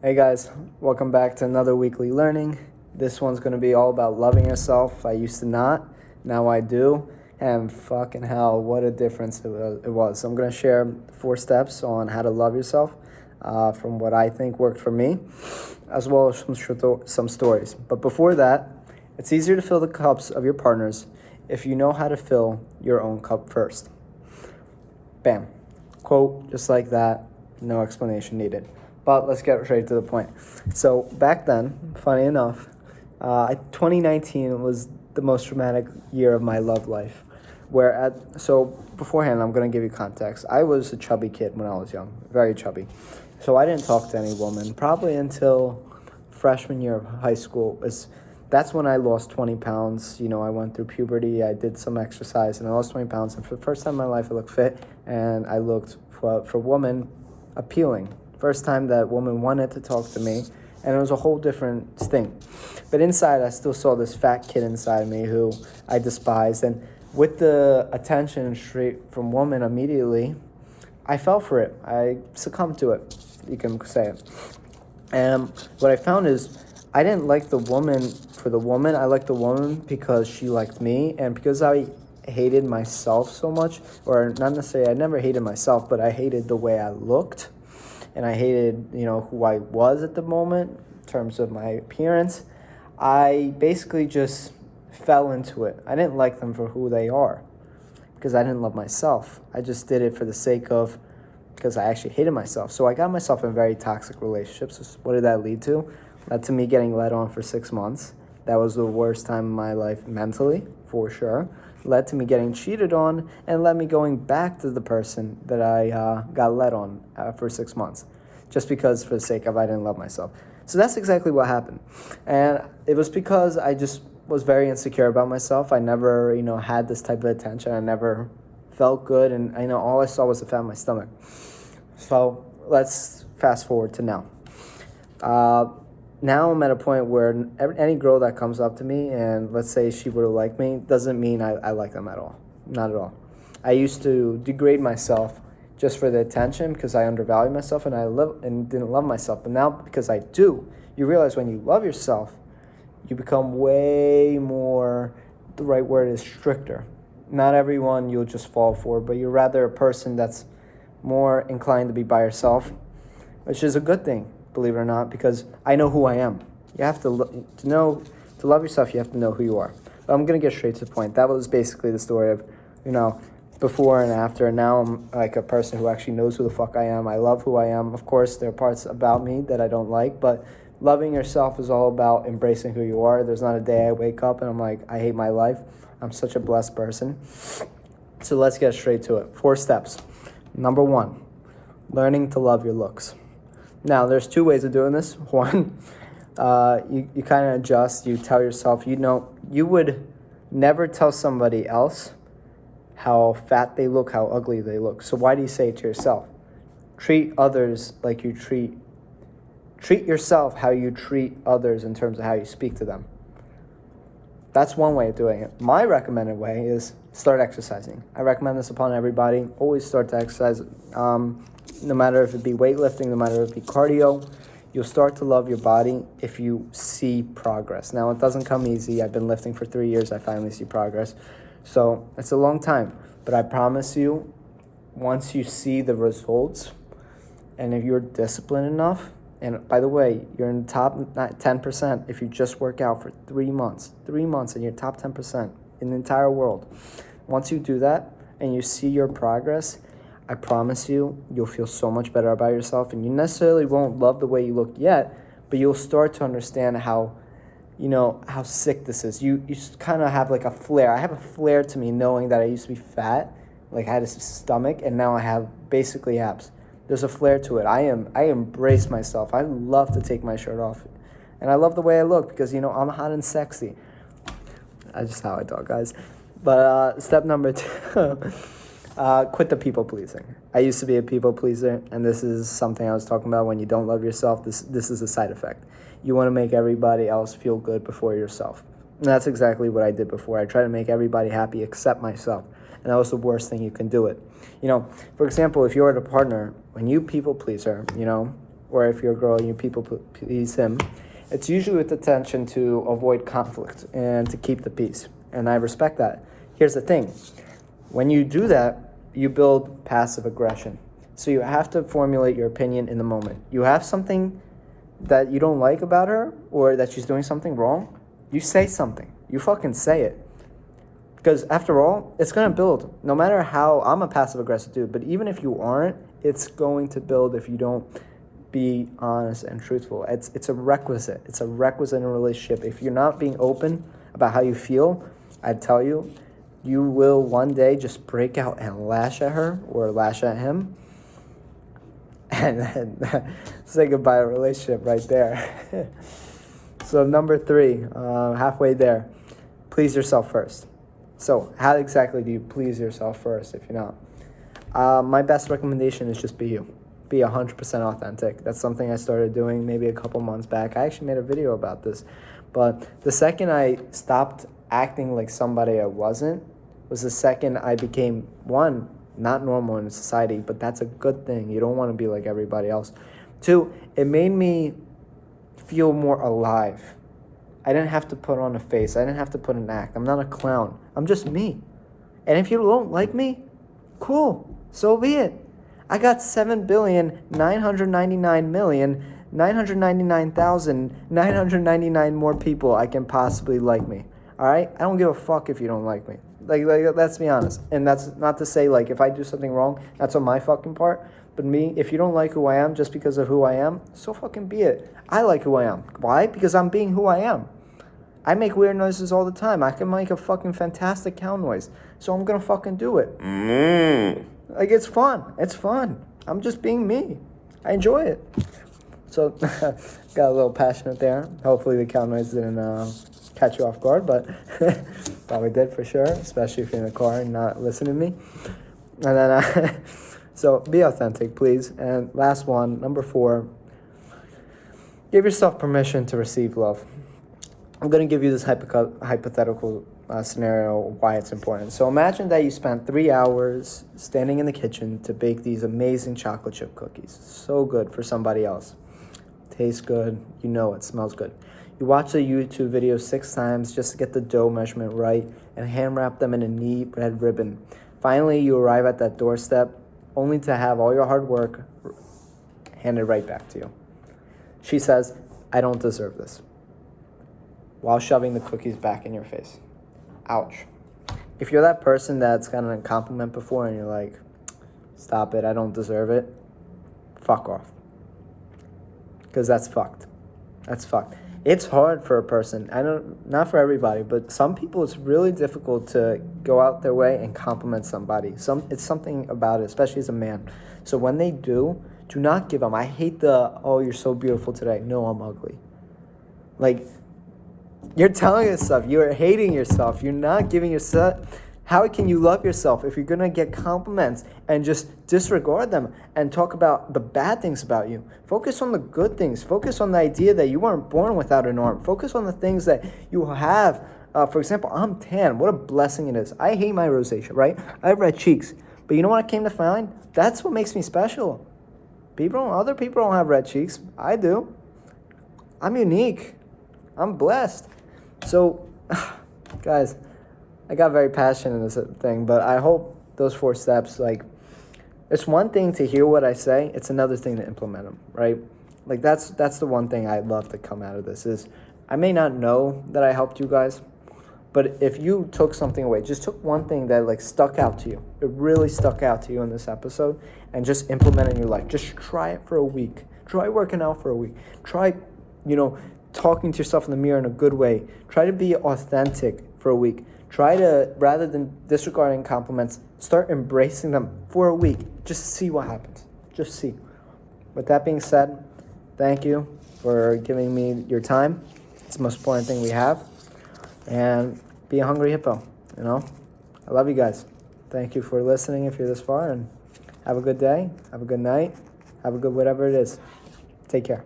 Hey guys, welcome back to another weekly learning. This one's going to be all about loving yourself. I used to not, now I do, and fucking hell, what a difference it was. So I'm going to share 4 steps on how to love yourself from what I think worked for me, as well as some stories. But before that, it's easier to fill the cups of your partners if you know how to fill your own cup first. Bam. Quote, just like that, no explanation needed. But let's get straight to the point. So back then, funny enough, 2019 was the most traumatic year of my love life. So beforehand, I'm going to give you context. I was a chubby kid when I was young, very chubby. So I didn't talk to any woman probably until freshman year of high school. That's when I lost 20 pounds. I went through puberty. I did some exercise and I lost 20 pounds. And for the first time in my life, I looked fit and I looked for women appealing. First time that woman wanted to talk to me, and it was a whole different thing. But inside, I still saw this fat kid inside me who I despised. And with the attention straight from women immediately, I fell for it. I succumbed to it, you can say it. And what I found is I didn't like the woman for the woman. I liked the woman because she liked me, and because I hated myself so much, or not necessarily, I never hated myself, but I hated the way I looked. And I hated, who I was at the moment in terms of my appearance. I basically just fell into it. I didn't like them for who they are because I didn't love myself. I just did it for the sake of, because I actually hated myself. So I got myself in very toxic relationships. So what did that lead to? Led to me getting led on for 6 months. That was the worst time in my life mentally, for sure. Led to me getting cheated on and led me going back to the person that I got led on for 6 months, just because for the sake of I didn't love myself. So that's exactly what happened. And it was because I just was very insecure about myself. I never, had this type of attention. I never felt good. And all I saw was the fat in my stomach. So let's fast forward to now. Now I'm at a point where any girl that comes up to me and let's say she would have liked me, doesn't mean I like them at all. Not at all. I used to degrade myself just for the attention because I undervalued myself and didn't love myself. But now because I do, you realize when you love yourself, you become way more, the right word is stricter. Not everyone you'll just fall for, but you're rather a person that's more inclined to be by yourself, which is a good thing. Believe it or not, because I know who I am. You have to love yourself, you have to know who you are. But I'm going to get straight to the point. That was basically the story of, before and after. Now I'm like a person who actually knows who the fuck I am. I love who I am. Of course, there are parts about me that I don't like, but loving yourself is all about embracing who you are. There's not a day I wake up and I'm like, I hate my life. I'm such a blessed person. So let's get straight to it. 4 steps. Number 1, learning to love your looks. Now, there's 2 ways of doing this. One, you kind of adjust. You tell yourself, you would never tell somebody else how fat they look, how ugly they look. So why do you say it to yourself? Treat others like you treat yourself how you treat others in terms of how you speak to them. That's one way of doing it. My recommended way is start exercising. I recommend this upon everybody. Always start to exercise. No matter if it be weightlifting, no matter if it be cardio, you'll start to love your body if you see progress. Now, it doesn't come easy. I've been lifting for 3 years. I finally see progress. So it's a long time. But I promise you, once you see the results, and if you're disciplined enough, and by the way, you're in the top 10% if you just work out for 3 months. 3 months and you're top 10% in the entire world. Once you do that and you see your progress, I promise you'll feel so much better about yourself, and you necessarily won't love the way you look yet, but you'll start to understand how sick this is. You kind of have like a flare. I have a flare to me knowing that I used to be fat, like I had a stomach, and now I have basically abs. There's a flare to it. I embrace myself. I love to take my shirt off, and I love the way I look because I'm hot and sexy. That's just how I talk, guys. But step number 2. Quit the people pleasing. I used to be a people pleaser, and this is something I was talking about. When you don't love yourself, this is a side effect. You want to make everybody else feel good before yourself. And that's exactly what I did before. I tried to make everybody happy except myself. And that was the worst thing you can do it. For example, if you're a partner, when you people pleaser, or if you're a girl and you people please him, it's usually with the intention to avoid conflict and to keep the peace. And I respect that. Here's the thing. When you do that, you build passive aggression. So you have to formulate your opinion in the moment. You have something that you don't like about her or that she's doing something wrong, you say something. You fucking say it. Because after all, it's going to build. No matter how, I'm a passive aggressive dude, but even if you aren't, it's going to build if you don't be honest and truthful. It's a requisite. It's a requisite in a relationship. If you're not being open about how you feel, I tell you, you will one day just break out and lash at her or lash at him. And then say goodbye to a relationship right there. So number 3, halfway there, please yourself first. So how exactly do you please yourself first if you're not? My best recommendation is just be you. Be 100% authentic. That's something I started doing maybe a couple months back. I actually made a video about this. But the second I stopped acting like somebody I wasn't was the second I became, one, not normal in society, but that's a good thing. You don't want to be like everybody else. 2, it made me feel more alive. I didn't have to put on a face. I didn't have to put an act. I'm not a clown. I'm just me. And if you don't like me, cool. So be it. I got 7,999,999,999 more people I can possibly like me. All right? I don't give a fuck if you don't like me. Like let's be honest. And that's not to say, like, if I do something wrong, that's on my fucking part. But me, if you don't like who I am just because of who I am, so fucking be it. I like who I am. Why? Because I'm being who I am. I make weird noises all the time. I can make a fucking fantastic cow noise. So I'm going to fucking do it. Like, it's fun. It's fun. I'm just being me. I enjoy it. So, got a little passionate there. Hopefully the cow noise didn't catch you off guard, but probably did for sure, especially if you're in the car and not listening to me. And then, so be authentic, please. And last one, number 4, give yourself permission to receive love. I'm going to give you this hypothetical scenario why it's important. So imagine that you spent 3 hours standing in the kitchen to bake these amazing chocolate chip cookies. So good for somebody else. Tastes good. You know it. Smells good. You watch the YouTube video 6 times just to get the dough measurement right and hand wrap them in a neat red ribbon. Finally, you arrive at that doorstep only to have all your hard work handed right back to you. She says, "I don't deserve this," while shoving the cookies back in your face. Ouch. If you're that person that's gotten a compliment before and you're like, stop it, I don't deserve it, fuck off. Because that's fucked. That's fucked. It's hard for a person. Not for everybody, but some people it's really difficult to go out their way and compliment somebody. It's something about it, especially as a man. So when they do not give them. I hate oh, you're so beautiful today. No, I'm ugly. Like, you're telling yourself, you're hating yourself, you're not giving yourself. How can you love yourself if you're going to get compliments and just disregard them and talk about the bad things about you? Focus on the good things. Focus on the idea that you weren't born without an arm. Focus on the things that you have. For example, I'm tan. What a blessing it is. I hate my rosacea, right? I have red cheeks. But you know what I came to find? That's what makes me special. Other people don't have red cheeks. I do. I'm unique. I'm blessed. So, guys, I got very passionate in this thing, but I hope those 4 steps, like, it's one thing to hear what I say, it's another thing to implement them, right? Like, that's the one thing I'd love to come out of this is I may not know that I helped you guys, but if you took something away, just took one thing that, like, stuck out to you, it really stuck out to you in this episode, and just implement it in your life. Just try it for a week. Try working out for a week. Try, talking to yourself in the mirror in a good way. Try to be authentic for a week. Try to, rather than disregarding compliments, start embracing them for a week. Just see what happens. Just see. With that being said, thank you for giving me your time. It's the most important thing we have. And be a hungry hippo, I love you guys. Thank you for listening if you're this far, and have a good day, have a good night, have a good whatever it is. Take care.